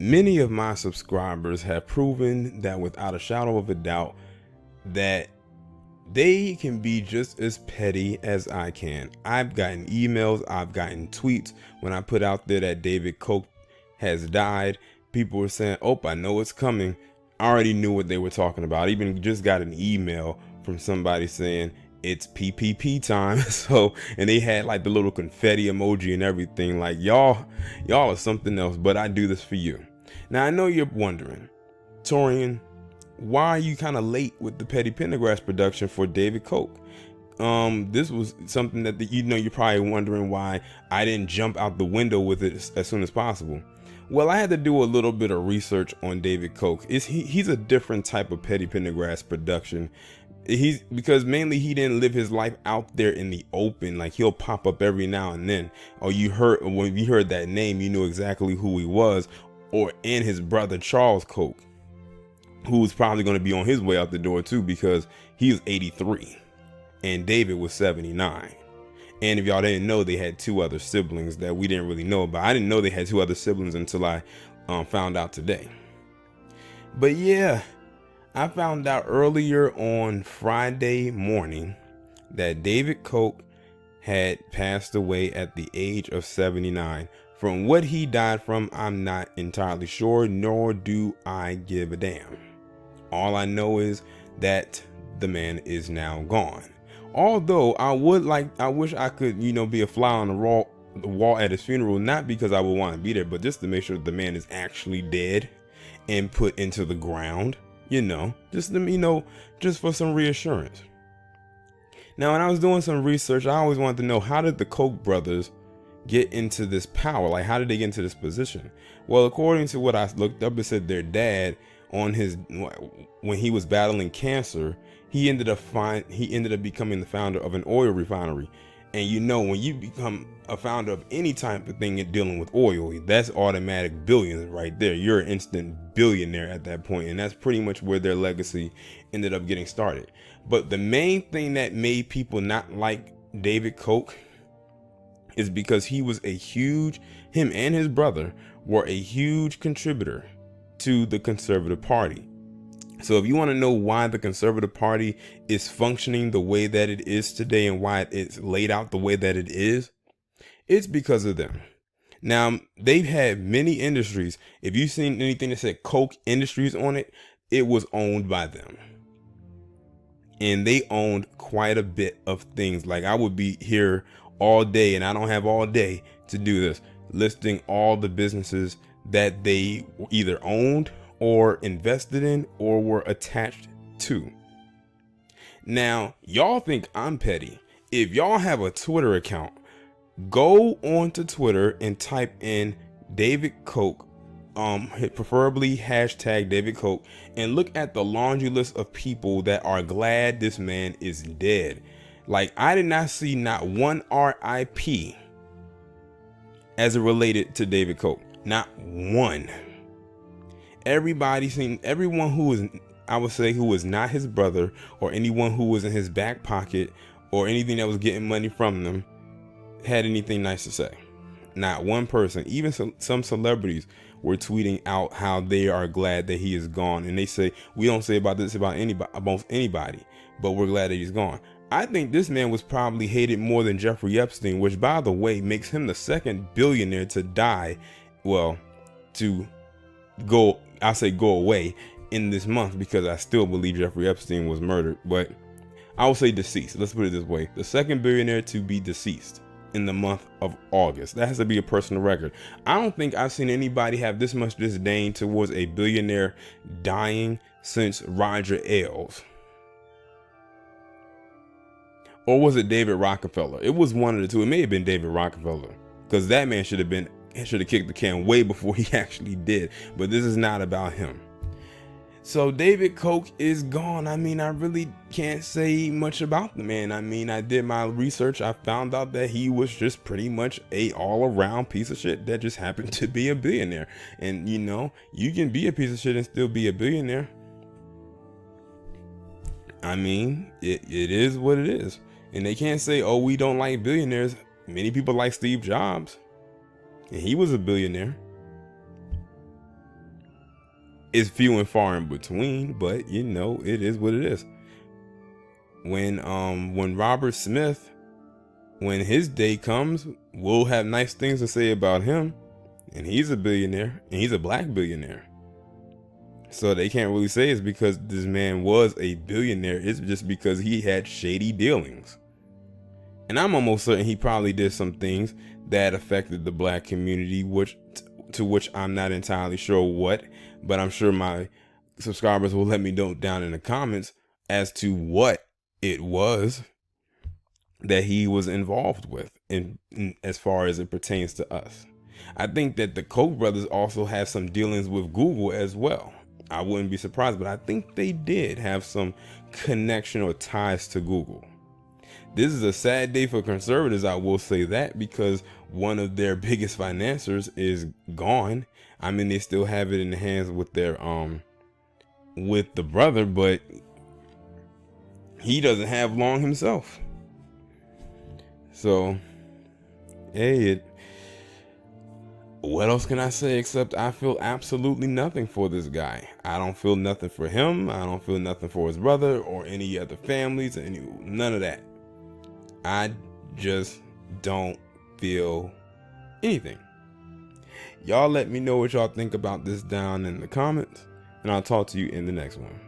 many of my subscribers have proven that without a shadow of a doubt that they can be just as petty as I can. I've gotten emails, I've gotten tweets when I put out there that David Koch has died. People were saying, oh, I know it's coming. I already knew what they were talking about. I even just got an email from somebody saying it's PPP time. So, and they had like the little confetti emoji and everything. Like y'all are something else, but I do this for you. Now I know you're wondering, Torian, why are you kind of late with the Petty Pendergrass production for David Koch? This was something that you're probably wondering why I didn't jump out the window with it as soon as possible. Well, I had to do a little bit of research on David Koch. He's a different type of Petty Pendergrass production. Because mainly he didn't live his life out there in the open. Like he'll pop up every now and then. Or when you heard that name, you knew exactly who he was. Or and his brother Charles Koch, who was probably going to be on his way out the door too, because he was 83 and David was 79. And if y'all didn't know, they had two other siblings that we didn't really know about. I didn't know they had two other siblings until I found out today. But yeah, I found out earlier on Friday morning that David Koch had passed away at the age of 79. From what he died from, I'm not entirely sure, nor do I give a damn. All I know is that the man is now gone. Although I wish I could, be a fly on the wall at his funeral, not because I would want to be there, but just to make sure the man is actually dead and put into the ground, just for some reassurance. Now, when I was doing some research, I always wanted to know, how did the Koch brothers get into this power? Like, how did they get into this position? Well, according to what I looked up, it said their dad, when he was battling cancer, he ended up becoming the founder of an oil refinery. And when you become a founder of any type of thing dealing with oil, that's automatic billions right there. You're an instant billionaire at that point, and that's pretty much where their legacy ended up getting started. But the main thing that made people not like David Koch is because him and his brother were a huge contributor to the Conservative Party. So if you want to know why the Conservative Party is functioning the way that it is today and why it's laid out the way that it is, it's because of them. Now, they've had many industries. If you've seen anything that said Koch Industries on it, it was owned by them. And they owned quite a bit of things. Like, I would be here all day, and I don't have all day to do this, listing all the businesses that they either owned or invested in or were attached to. Now, y'all think I'm petty. If y'all have a Twitter account, go on to Twitter and type in David Koch, preferably hashtag David Koch, and look at the laundry list of people that are glad this man is dead. Like, I did not see not one RIP as it related to David Koch. Not one. Everyone who was, I would say, who was not his brother, or anyone who was in his back pocket, or anything that was getting money from them, had anything nice to say. Not one person. Even some celebrities were tweeting out how they are glad that he is gone, and they say, we don't say about this about anybody, but we're glad that he's gone. I think this man was probably hated more than Jeffrey Epstein, which, by the way, makes him the second billionaire to die, to go away in this month, because I still believe Jeffrey Epstein was murdered, but I will say deceased. Let's put it this way: the second billionaire to be deceased in the month of August. That has to be a personal record. I don't think I've seen anybody have this much disdain towards a billionaire dying since Roger Ailes. Or was it David Rockefeller? It was one of the two. It may have been David Rockefeller, because that man should have kicked the can way before he actually did. But this is not about him. So David Koch is gone. I mean, I really can't say much about the man. I mean, I did my research. I found out that he was just pretty much a all-around piece of shit that just happened to be a billionaire. And you can be a piece of shit and still be a billionaire. I mean, it is what it is. And they can't say, oh, we don't like billionaires. Many people like Steve Jobs, and he was a billionaire. It's few and far in between, but you know, it is what it is. When Robert Smith, when his day comes, we'll have nice things to say about him, and he's a billionaire, and he's a black billionaire. So they can't really say it's because this man was a billionaire. It's just because he had shady dealings. And I'm almost certain he probably did some things that affected the black community, to which I'm not entirely sure what, but I'm sure my subscribers will let me know down in the comments as to what it was that he was involved with in as far as it pertains to us. I think that the Koch brothers also have some dealings with Google as well. I wouldn't be surprised, but I think they did have some connection or ties to Google. This is a sad day for conservatives, I will say that, because one of their biggest financiers is gone. I mean, they still have it in the hands with their with the brother, but he doesn't have long himself. So, hey, what else can I say except I feel absolutely nothing for this guy. I don't feel nothing for him. I don't feel nothing for his brother or any other families, none of that. I just don't feel anything. Y'all let me know what y'all think about this down in the comments, and I'll talk to you in the next one.